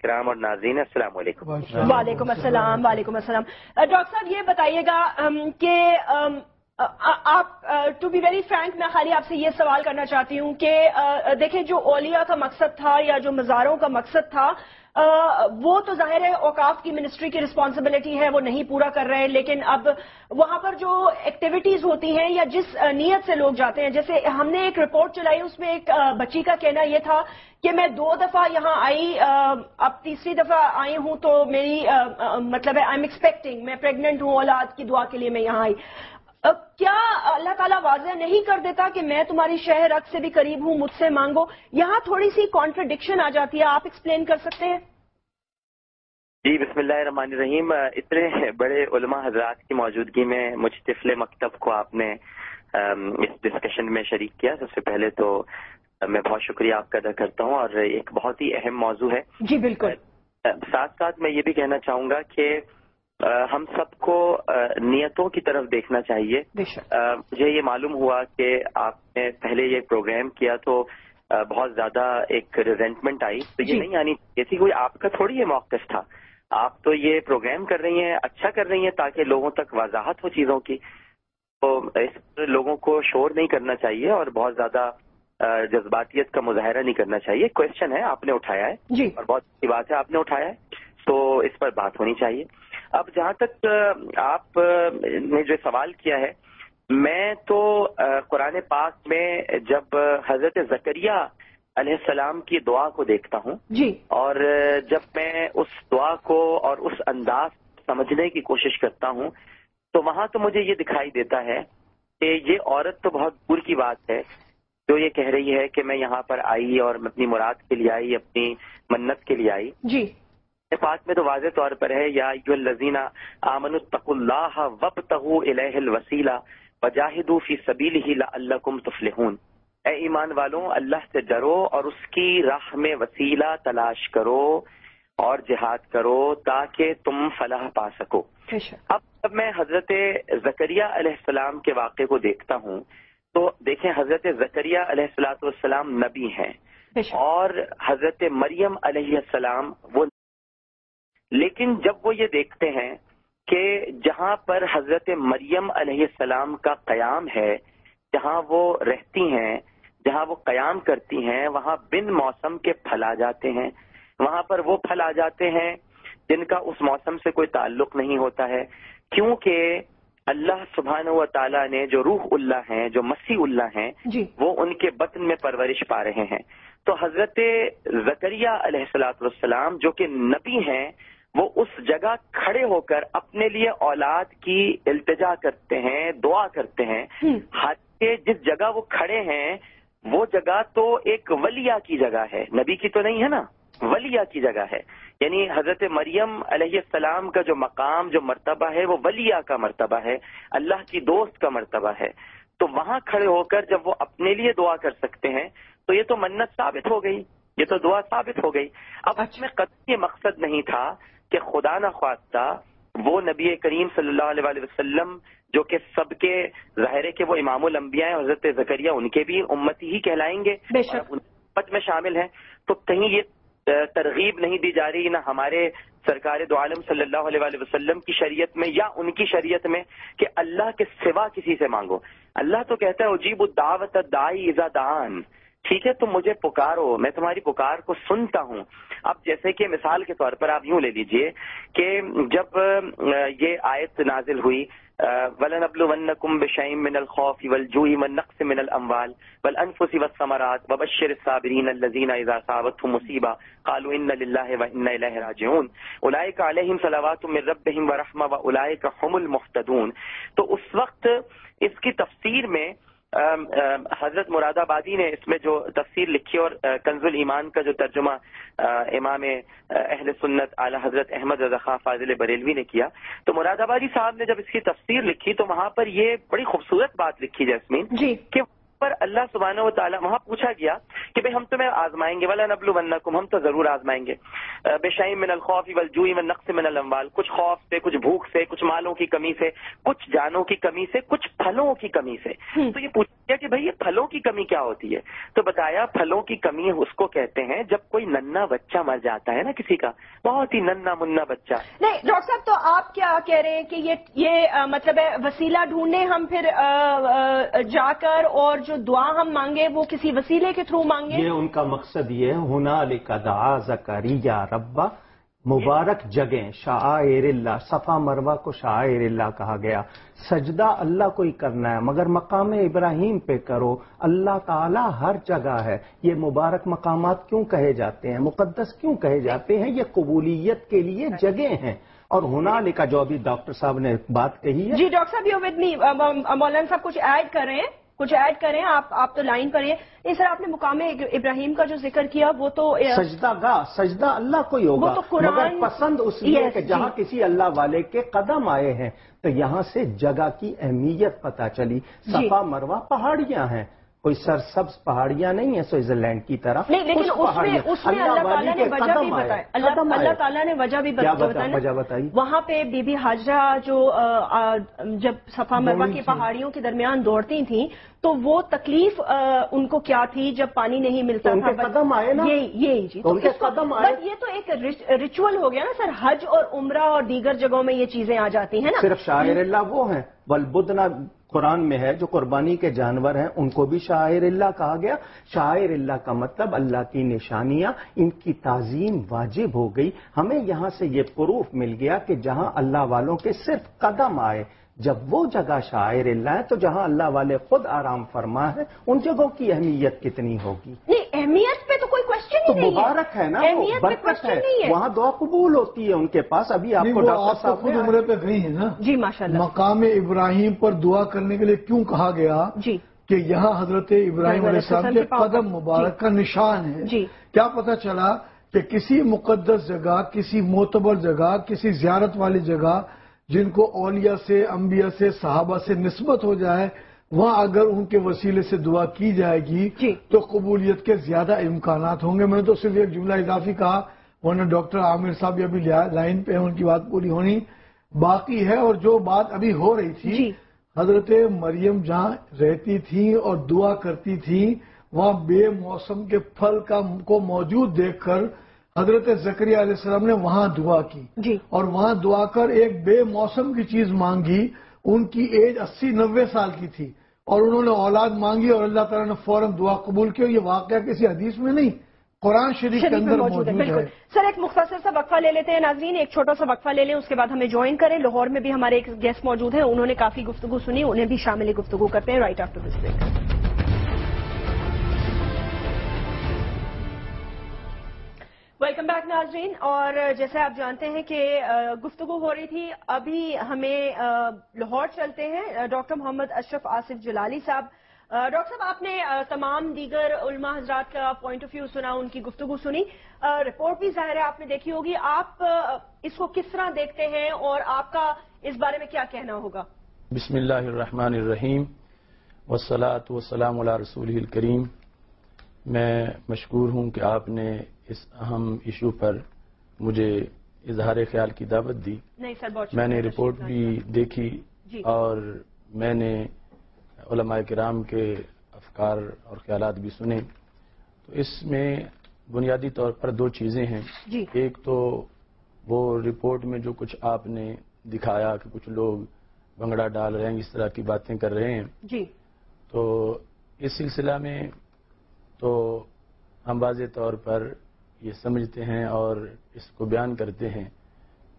کرام اور ناظرین، السلام علیکم۔ وعلیکم السلام۔ وعلیکم السلام۔ ڈاکٹر صاحب یہ بتائیے گا کہ آپ ٹو بی ویری فرینک، میں خالی آپ سے یہ سوال کرنا چاہتی ہوں کہ دیکھیں جو اولیاء کا مقصد تھا یا جو مزاروں کا مقصد تھا وہ تو ظاہر ہے اوقاف کی منسٹری کی رسپانسبلٹی ہے، وہ نہیں پورا کر رہے، لیکن اب وہاں پر جو ایکٹیویٹیز ہوتی ہیں یا جس نیت سے لوگ جاتے ہیں، جیسے ہم نے ایک رپورٹ چلائی، اس میں ایک بچی کا کہنا یہ تھا کہ میں 2 دفعہ یہاں آئی، اب تیسری دفعہ آئی ہوں تو میری مطلب ہے آئی ایم ایکسپیکٹنگ، میں پریگننٹ ہوں، اولاد کی دعا کے لیے میں یہاں آئی۔ کیا اللہ تعالیٰ واضح نہیں کر دیتا کہ میں تمہاری شہ رگ سے بھی قریب ہوں، مجھ سے مانگو؟ یہاں تھوڑی سی کانٹرڈکشن آ جاتی ہے، آپ ایکسپلین کر سکتے ہیں؟ جی بسم اللہ الرحمن الرحیم۔ اتنے بڑے علماء حضرات کی موجودگی میں مجھ طفل مکتب کو آپ نے اس ڈسکشن میں شریک کیا، سب سے پہلے تو میں بہت شکریہ آپ کا ادا کرتا ہوں، اور ایک بہت ہی اہم موضوع ہے۔ جی بالکل۔ ساتھ ساتھ میں یہ بھی کہنا چاہوں گا کہ ہم سب کو نیتوں کی طرف دیکھنا چاہیے۔ مجھے یہ معلوم ہوا کہ آپ نے پہلے یہ پروگرام کیا تو بہت زیادہ ایک ریزنٹمنٹ آئی، تو یہ نہیں آنی چاہیے تھی، کوئی آپ کا تھوڑی یہ موقف تھا، آپ تو یہ پروگرام کر رہی ہیں، اچھا کر رہی ہیں تاکہ لوگوں تک وضاحت ہو چیزوں کی، تو اس پر لوگوں کو شور نہیں کرنا چاہیے اور بہت زیادہ جذباتیت کا مظاہرہ نہیں کرنا چاہیے۔ کوشچن ہے آپ نے اٹھایا ہے اور بہت اچھی بات ہے آپ نے اٹھایا ہے، تو اس پر بات ہونی چاہیے۔ اب جہاں تک آپ نے جو سوال کیا ہے، میں تو قرآن پاک میں جب حضرت زکریا علیہ السلام کی دعا کو دیکھتا ہوں اور جب میں اس دعا کو اور اس انداز سمجھنے کی کوشش کرتا ہوں تو وہاں تو مجھے یہ دکھائی دیتا ہے کہ یہ عورت تو بہت دور کی بات ہے جو یہ کہہ رہی ہے کہ میں یہاں پر آئی اور اپنی مراد کے لیے آئی، اپنی منت کے لیے آئی۔ پاک میں تو واضح طور پر ہے، یا ایھا الذین آمنوا اتقوا اللہ وابتغوا الیہ الوسیلہ وجاہدوا فی سبیلہ لعلکم تفلحون۔ اے ایمان والوں، اللہ سے ڈرو اور اس کی راہ میں وسیلہ تلاش کرو اور جہاد کرو تاکہ تم فلاح پا سکو۔ اب جب میں حضرت زکریا علیہ السلام کے واقعے کو دیکھتا ہوں تو دیکھیں، حضرت زکریا علیہ السلام نبی ہیں اور حضرت مریم علیہ السلام وہ، لیکن جب وہ یہ دیکھتے ہیں کہ جہاں پر حضرت مریم علیہ السلام کا قیام ہے، جہاں وہ رہتی ہیں، جہاں وہ قیام کرتی ہیں، وہاں بن موسم کے پھل آ جاتے ہیں، وہاں پر وہ پھل آ جاتے ہیں جن کا اس موسم سے کوئی تعلق نہیں ہوتا ہے، کیونکہ اللہ سبحانہ و تعالیٰ نے جو روح اللہ ہیں، جو مسیح اللہ ہیں، وہ ان کے بطن میں پرورش پا رہے ہیں۔ تو حضرت زکریا علیہ السلام جو کہ نبی ہیں، وہ اس جگہ کھڑے ہو کر اپنے لیے اولاد کی التجا کرتے ہیں، دعا کرتے ہیں، حالانکہ جس جگہ وہ کھڑے ہیں وہ جگہ تو ایک ولیہ کی جگہ ہے، نبی کی تو نہیں ہے نا، ولیہ کی جگہ ہے، یعنی حضرت مریم علیہ السلام کا جو مقام، جو مرتبہ ہے، وہ ولیہ کا مرتبہ ہے، اللہ کی دوست کا مرتبہ ہے۔ تو وہاں کھڑے ہو کر جب وہ اپنے لیے دعا کر سکتے ہیں تو یہ تو منت ثابت ہو گئی، یہ تو دعا ثابت ہو گئی۔ اب اس میں قطعی یہ مقصد نہیں تھا کہ خدا نخواستہ وہ نبی کریم صلی اللہ علیہ وآلہ وسلم جو کہ سب کے ظاہر ہے کہ وہ امام الانبیاء ہیں، حضرت زکریا ان کے بھی امتی ہی کہلائیں گے، امت میں شامل ہیں، تو کہیں یہ ترغیب نہیں دی جا رہی نہ ہمارے سرکار دو عالم صلی اللہ علیہ وآلہ وسلم کی شریعت میں یا ان کی شریعت میں کہ اللہ کے سوا کسی سے مانگو۔ اللہ تو کہتا ہے اجیب الدعوۃ الداعی اذا دعان، ٹھیک ہے، تم مجھے پکارو، میں تمہاری پکار کو سنتا ہوں۔ اب جیسے کہ مثال کے طور پر آپ یوں لے لیجئے کہ جب یہ آیت نازل ہوئی وَلَنَبْلُوَنَّكُمْ بِشَيْءٍ مِّنَ الْخَوْفِ وَالْجُوعِ وَالنَّقْصِ مِّنَ الْأَمْوَالِ وَالْأَنفُسِ وَالثَّمَرَاتِ وَبَشِّرِ الصَّابِرِينَ الَّذِينَ إِذَا أَصَابَتْهُم مُّصِيبَةٌ قَالُوا إِنَّا لِلَّهِ وَإِنَّا إِلَيْهِ رَاجِعُونَ أُولَٰئِكَ عَلَيْهِمْ صَلَوَاتٌ مِّن رَّبِّهِمْ وَرَحْمَةٌ وَأُولَٰئِكَ هُمُ الْمُهْتَدُونَ۔ تو اس وقت اس کی تفسیر میں حضرت مراد آبادی نے اس میں جو تفسیر لکھی اور کنز الایمان کا جو ترجمہ امام اہل سنت اعلی حضرت احمد رضا خان فاضل بریلوی نے کیا، تو مراد آبادی صاحب نے جب اس کی تفسیر لکھی تو وہاں پر یہ بڑی خوبصورت بات لکھی جیسمین کہ پر اللہ سبحانہ و تعالیٰ، وہاں پوچھا گیا کہ بھئی ہم تمہیں آزمائیں گے، وَلَنَبْلُوَنَّكُمْ، ہم تو ضرور آزمائیں گے، بِشَيْءٍ مِّنَ الْخَوْفِ وَالْجُوعِ وَالنَّقْصِ مِّنَ الْأَمْوَالِ، کچھ خوف سے، کچھ بھوک سے، کچھ مالوں کی کمی سے، کچھ جانوں کی کمی سے، کچھ پھلوں کی کمی سے۔ تو یہ پوچھا کیا کہ بھائی یہ پھلوں کی کمی کیا ہوتی ہے، تو بتایا پھلوں کی کمی اس کو کہتے ہیں جب کوئی ننھا بچہ مر جاتا ہے نا، کسی کا بہت ہی ننھا منا بچہ. نہیں ڈاکٹر صاحب، تو آپ کیا کہہ رہے ہیں کہ یہ مطلب ہے وسیلہ ڈھونڈنے ہم پھر جا کر، اور جو دعا ہم مانگے وہ کسی وسیلے کے تھرو مانگے؟ یہ ان کا مقصد یہ ہے، ہنالک دعا زکریا ربہ، مبارک جگہیں شعائر اللہ. صفا مروہ کو شعائر اللہ کہا گیا. سجدہ اللہ کو ہی کرنا ہے، مگر مقام ابراہیم پہ کرو. اللہ تعالیٰ ہر جگہ ہے. یہ مبارک مقامات کیوں کہے جاتے ہیں، مقدس کیوں کہے جاتے ہیں؟ یہ قبولیت کے لیے جگہ ہیں. اور ہنالک جو ابھی ڈاکٹر صاحب نے بات کہی ہے. جی ڈاکٹر صاحب، یو ود می، مولانا صاحب کچھ ایڈ کر رہے ہیں، کچھ ایڈ کریں آپ تو لائن پر ہیں. نہیں سر، آپ نے مقام ابراہیم کا جو ذکر کیا وہ تو سجدہ گاہ، سجدہ اللہ کو ہی ہوگا، وہ تو قرآن، مگر پسند اس لیے کہ جہاں کسی اللہ والے کے قدم آئے ہیں تو یہاں سے جگہ کی اہمیت پتہ چلی. صفا مروہ پہاڑیاں ہیں، کوئی سرسبز پہاڑیاں نہیں ہیں سوئٹزرلینڈ کی طرح. نہیں، لیکن اس میں اللہ تعالیٰ نے وجہ بھی بتائی، اللہ تعالیٰ نے وجہ بھی بتائی. وہاں پہ بی بی ہاجرہ جو جب صفا مروہ کی پہاڑیوں کے درمیان دوڑتی تھیں تو وہ تکلیف ان کو کیا تھی جب پانی نہیں ملتا تھا؟ ان کے قدم آئے نا، یہی جی، ان کے قدم آئے. یہ تو ایک ریچول ہو گیا نا سر، حج اور عمرہ اور دیگر جگہوں میں یہ چیزیں آ جاتی ہیں نا. صرف شاعر اللہ وہ ہیں، والبدنا قرآن میں ہے جو قربانی کے جانور ہیں، ان کو بھی شاعر اللہ کہا گیا. شاعر اللہ کا مطلب اللہ کی نشانیاں، ان کی تعظیم واجب ہو گئی. ہمیں یہاں سے یہ پروف مل گیا کہ جہاں اللہ والوں کے صرف قدم آئے، جب وہ جگہ شاعر اللہ ہے تو جہاں اللہ والے خود آرام فرما ہے ان جگہوں کی اہمیت کتنی ہوگی؟ نہیں، اہمیت پہ تو کوئی کوشچن ہی نہیں ہے، تو مبارک ہے نا، برکت ہے، وہاں دعا قبول ہوتی ہے ان کے پاس. ابھی آپ کو ڈاکٹر صاحب خود عمرے پہ گئی ہیں نا. جی ماشاء اللہ. مقام ابراہیم پر دعا کرنے کے لیے کیوں کہا گیا؟ جی، کہ یہاں حضرت ابراہیم علیہ السلام کے قدم مبارک کا نشان ہے. جی، کیا پتہ چلا کہ کسی مقدس جگہ، کسی معتبر جگہ، کسی زیارت والی جگہ جن کو اولیاء سے، انبیاء سے، صحابہ سے نسبت ہو جائے، وہاں اگر ان کے وسیلے سے دعا کی جائے گی تو قبولیت کے زیادہ امکانات ہوں گے. میں نے تو صرف ایک جملہ اضافی کہا، ورنہ ڈاکٹر عامر صاحب ابھی لائن پہ ہیں، ان کی بات پوری ہونی باقی ہے. اور جو بات ابھی ہو رہی تھی، حضرت مریم جہاں رہتی تھی اور دعا کرتی تھی، وہاں بے موسم کے پھل کو موجود دیکھ کر حضرت زکریا علیہ السلام نے وہاں دعا کی. اور وہاں دعا کر ایک بے موسم کی چیز مانگی. ان کی ایج 80-90 سال کی تھی اور انہوں نے اولاد مانگی اور اللہ تعالیٰ نے فوراً دعا قبول کی. یہ واقعہ کسی حدیث میں نہیں، قرآن شریف کے اندر موجود ہے. بالکل سر، ایک مختصر سا وقفہ لے لیتے ہیں ناظرین، ایک چھوٹا سا وقفہ لے لیں، اس کے بعد ہمیں جوائن کریں. لاہور میں بھی ہمارے ایک گیسٹ موجود ہیں، انہوں نے کافی گفتگو سنی، انہیں بھی شامل گفتگو کرتے ہیں right after this break. Welcome back ناظرین. اور جیسے آپ جانتے ہیں کہ گفتگو ہو رہی تھی، ابھی ہمیں لاہور چلتے ہیں. ڈاکٹر محمد اشرف آصف جلالی صاحب. ڈاکٹر صاحب، آپ نے تمام دیگر علماء حضرات کا پوائنٹ آف ویو سنا، ان کی گفتگو سنی، رپورٹ بھی ظاہر ہے آپ نے دیکھی ہوگی. آپ اس کو کس طرح دیکھتے ہیں اور آپ کا اس بارے میں کیا کہنا ہوگا؟ بسم اللہ الرحمن الرحیم، والصلاۃ والسلام علی رسولہ الکریم. میں مشکور ہوں کہ آپ نے اس اہم ایشو پر مجھے اظہار خیال کی دعوت دی. نہیں سر، بہت میں نے رپورٹ بھی دیکھی اور میں نے علماء کرام کے افکار اور خیالات بھی سنے. تو اس میں بنیادی طور پر دو چیزیں ہیں. ایک تو وہ رپورٹ میں جو کچھ آپ نے دکھایا کہ کچھ لوگ بھنگڑا ڈال رہے ہیں، اس طرح کی باتیں کر رہے ہیں. تو اس سلسلہ میں تو ہم واضح طور پر یہ سمجھتے ہیں اور اس کو بیان کرتے ہیں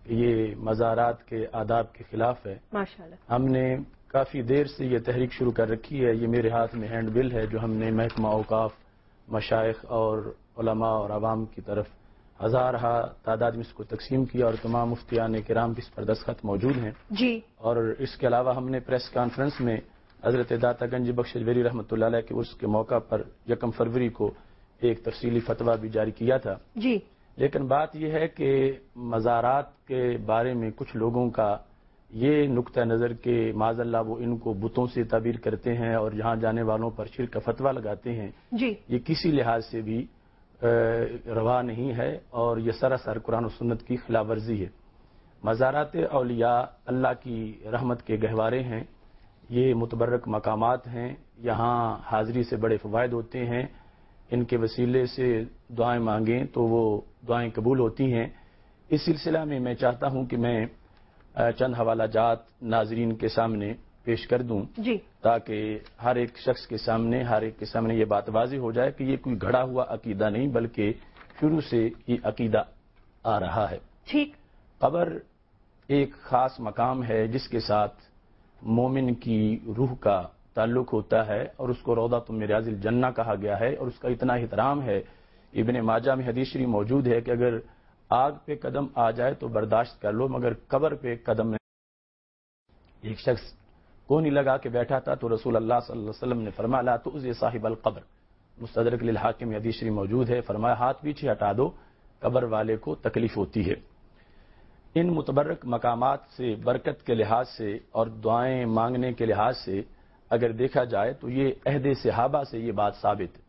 کہ یہ مزارات کے آداب کے خلاف ہے. ماشاءاللہ. ہم نے کافی دیر سے یہ تحریک شروع کر رکھی ہے. یہ میرے ہاتھ میں ہینڈ بل ہے جو ہم نے محکمہ اوقاف، مشائخ اور علماء اور عوام کی طرف ہزارہ تعداد میں اس کو تقسیم کیا اور تمام مفتیان کرام کی اس پر دستخط موجود ہیں. اور اس کے علاوہ ہم نے پریس کانفرنس میں حضرت داتا گنج بخش ویری رحمۃ اللہ علیہ کے عرس کے موقع پر 1 فروری کو ایک تفصیلی فتویٰ بھی جاری کیا تھا. لیکن بات یہ ہے کہ مزارات کے بارے میں کچھ لوگوں کا یہ نقطہ نظر کہ معاذ اللہ وہ ان کو بتوں سے تعبیر کرتے ہیں اور یہاں جانے والوں پر شرک کا فتویٰ لگاتے ہیں، یہ کسی لحاظ سے بھی روا نہیں ہے اور یہ سراسر قرآن و سنت کی خلاف ورزی ہے. مزارات اولیاء اللہ کی رحمت کے گہوارے ہیں. یہ متبرک مقامات ہیں، یہاں حاضری سے بڑے فوائد ہوتے ہیں، ان کے وسیلے سے دعائیں مانگیں تو وہ دعائیں قبول ہوتی ہیں۔ اس سلسلہ میں میں چاہتا ہوں کہ میں چند حوالہ جات ناظرین کے سامنے پیش کر دوں جی، تاکہ ہر ایک شخص کے سامنے یہ بات واضح ہو جائے کہ یہ کوئی گھڑا ہوا عقیدہ نہیں بلکہ شروع سے یہ عقیدہ آ رہا ہے۔ ٹھیک۔ قبر ایک خاص مقام ہے جس کے ساتھ مومن کی روح کا تعلق ہوتا ہے اور اس کو روضۃ من ریاض الجنہ کہا گیا ہے، اور اس کا اتنا احترام ہے۔ ابن ماجہ میں حدیث شریف موجود ہے کہ اگر آگ پہ قدم آ جائے تو برداشت کر لو، مگر قبر پہ قدم نہیں۔ ایک شخص کونی لگا کے بیٹھا تھا تو رسول اللہ صلی اللہ علیہ وسلم نے فرمایا لا تؤذی صاحب القبر، مستدرک للحاکم میں حدیث شریف موجود ہے، فرمایا ہاتھ پیچھے ہٹا دو، قبر والے کو تکلیف ہوتی ہے۔ ان متبرک مقامات سے برکت کے لحاظ سے اور دعائیں مانگنے کے لحاظ سے اگر دیکھا جائے تو یہ عہد صحابہ سے یہ بات ثابت ہے۔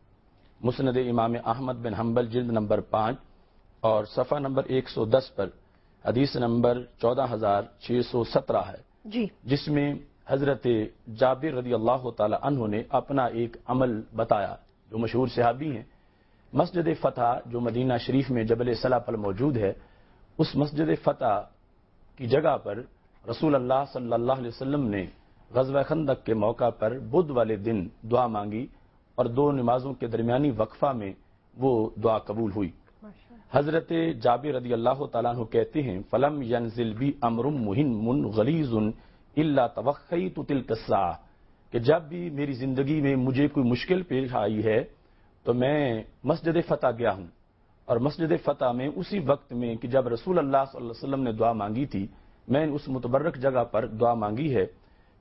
مسند امام احمد بن حنبل جلد نمبر 5 اور صفحہ نمبر 110 پر حدیث نمبر 14617 ہے جی، جس میں حضرت جابر رضی اللہ تعالی عنہ نے اپنا ایک عمل بتایا، جو مشہور صحابی ہیں۔ مسجد فتح جو مدینہ شریف میں جبل صلا پر موجود ہے، اس مسجد فتح کی جگہ پر رسول اللہ صلی اللہ علیہ وسلم نے غزوہ خندق کے موقع پر بدھ والے دن دعا مانگی اور 2 نمازوں کے درمیانی وقفہ میں وہ دعا قبول ہوئی۔ حضرت جابر رضی اللہ تعالیٰ عنہ کہتے ہیں فلم ینزل بی امر مہم غلیظ الا توخیت تلک الساعہ، کہ جب بھی میری زندگی میں مجھے کوئی مشکل پیش آئی ہے تو میں مسجد فتح گیا ہوں، اور مسجد فتح میں اسی وقت میں کہ جب رسول اللہ صلی اللہ علیہ وسلم نے دعا مانگی تھی میں نے اس متبرک جگہ پر دعا مانگی ہے۔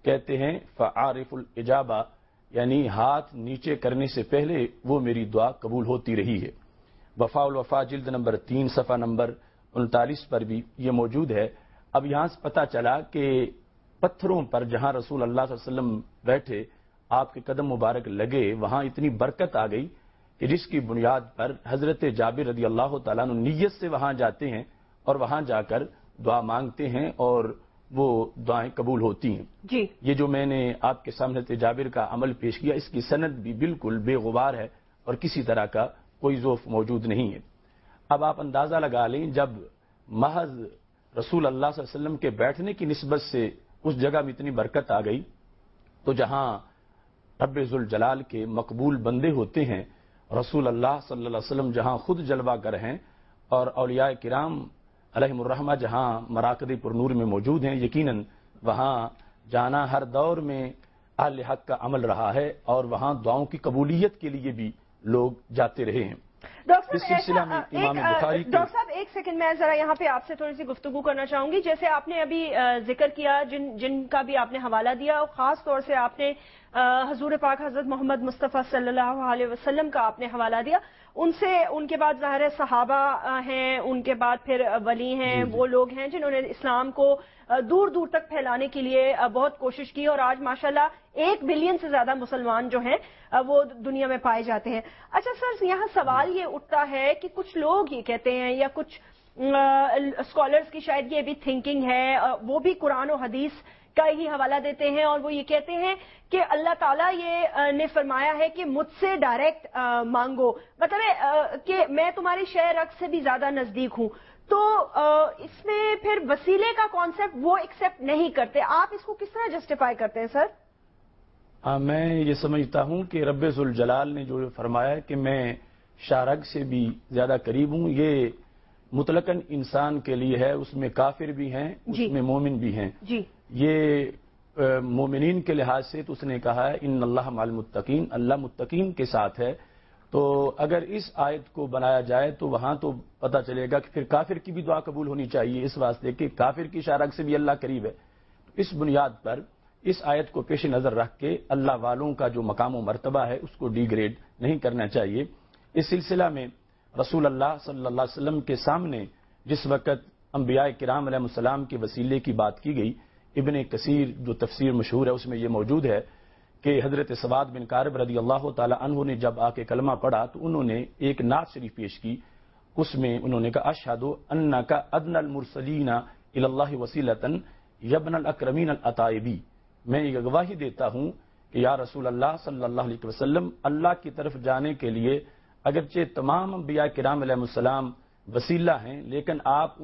کہتے ہیں فعارف الاجابہ، یعنی ہاتھ نیچے کرنے سے پہلے وہ میری دعا قبول ہوتی رہی ہے۔ وفاء الوفا جلد نمبر 3 صفحہ نمبر 39 پر بھی یہ موجود ہے۔ اب یہاں سے پتہ چلا کہ پتھروں پر جہاں رسول اللہ صلی اللہ علیہ وسلم بیٹھے آپ کے قدم مبارک لگے وہاں اتنی برکت آ گئی کہ جس کی بنیاد پر حضرت جابر رضی اللہ تعالیٰ عنہ نیت سے وہاں جاتے ہیں اور وہاں جا کر دعا مانگتے ہیں اور وہ دعائیں قبول ہوتی ہیں۔ جی، یہ جو میں نے آپ کے سامنے حضرت جابر کا عمل پیش کیا اس کی سند بھی بالکل بے غبار ہے اور کسی طرح کا کوئی ضعف موجود نہیں ہے۔ اب آپ اندازہ لگا لیں جب محض رسول اللہ صلی اللہ علیہ وسلم کے بیٹھنے کی نسبت سے اس جگہ میں اتنی برکت آ گئی تو جہاں رب ذوالجلال کے مقبول بندے ہوتے ہیں، رسول اللہ صلی اللہ علیہ وسلم جہاں خود جلوہ گر ہیں اور اولیاء کرام علیہم الرحمہ جہاں مراکز پرنور میں موجود ہیں، یقیناً وہاں جانا ہر دور میں اہل حق کا عمل رہا ہے اور وہاں دعاؤں کی قبولیت کے لیے بھی لوگ جاتے رہے ہیں۔ ڈاکٹر اس سلسلہ میں امام بخاری کی ڈاکٹر صاحب ایک سیکنڈ میں ذرا یہاں پہ آپ سے تھوڑی سی گفتگو کرنا چاہوں گی۔ جیسے آپ نے ابھی ذکر کیا جن کا بھی آپ نے حوالہ دیا اور خاص طور سے آپ نے حضور پاک حضرت محمد مصطفیٰ صلی اللہ علیہ وسلم کا آپ نے حوالہ دیا، ان کے بعد ظاہر صحابہ ہیں، ان کے بعد پھر ولی ہیں، وہ لوگ ہیں جنہوں نے اسلام کو دور دور تک پھیلانے کے لیے بہت کوشش کی اور آج ماشاءاللہ 1 بلین سے زیادہ مسلمان جو ہیں وہ دنیا میں پائے جاتے ہیں۔ اچھا سر، یہاں سوال یہ اٹھتا ہے کہ کچھ لوگ یہ کہتے ہیں یا کچھ اسکالرز کی شاید یہ بھی تھنکنگ ہے، وہ بھی قرآن و حدیث کا ہی حوالہ دیتے ہیں اور وہ یہ کہتے ہیں کہ اللہ تعالیٰ یہ نے فرمایا ہے کہ مجھ سے ڈائریکٹ مانگو، مطلب ہے کہ میں تمہاری شے رگ سے بھی زیادہ نزدیک ہوں، تو اس میں پھر وسیلے کا کانسیپٹ وہ ایکسیپٹ نہیں کرتے۔ آپ اس کو کس طرح جسٹیفائی کرتے ہیں سر؟ میں یہ سمجھتا ہوں کہ رب ذوالجلال نے جو فرمایا کہ میں شارگ سے بھی زیادہ قریب ہوں، یہ مطلقاً انسان کے لیے ہے، اس میں کافر بھی ہیں، اس میں مومن بھی ہیں۔ جی، یہ مومنین کے لحاظ سے تو اس نے کہا ہے ان اللہ مع المتقین، اللہ متقین کے ساتھ ہے، تو اگر اس آیت کو بنایا جائے تو وہاں تو پتہ چلے گا کہ پھر کافر کی بھی دعا قبول ہونی چاہیے، اس واسطے کہ کافر کی شارگ سے بھی اللہ قریب ہے۔ اس بنیاد پر اس آیت کو پیش نظر رکھ کے اللہ والوں کا جو مقام و مرتبہ ہے اس کو ڈی گریڈ نہیں کرنا چاہیے۔ اس سلسلہ میں رسول اللہ صلی اللہ علیہ وسلم کے سامنے جس وقت انبیاء کرام علیہ السلام کے وسیلے کی بات کی گئی، ابن کثیر جو تفسیر مشہور ہے اس میں یہ موجود ہے کہ حضرت سواد بن کارب رضی اللہ تعالی عنہ نے جب آ کے کلمہ پڑھا تو انہوں نے ایک نعت شریف پیش کی، اس میں انہوں نے کہا اشہد انک ادنی المرسلین الی اللہ وسیلۃ یبن الاکرمین العطائبی، میں یہ گواہی دیتا ہوں کہ یا رسول اللہ صلی اللہ علیہ وسلم اللہ کی طرف جانے کے لیے اگرچہ تمام انبیاء کرام علیہ السلام وسیلہ ہیں، لیکن آپ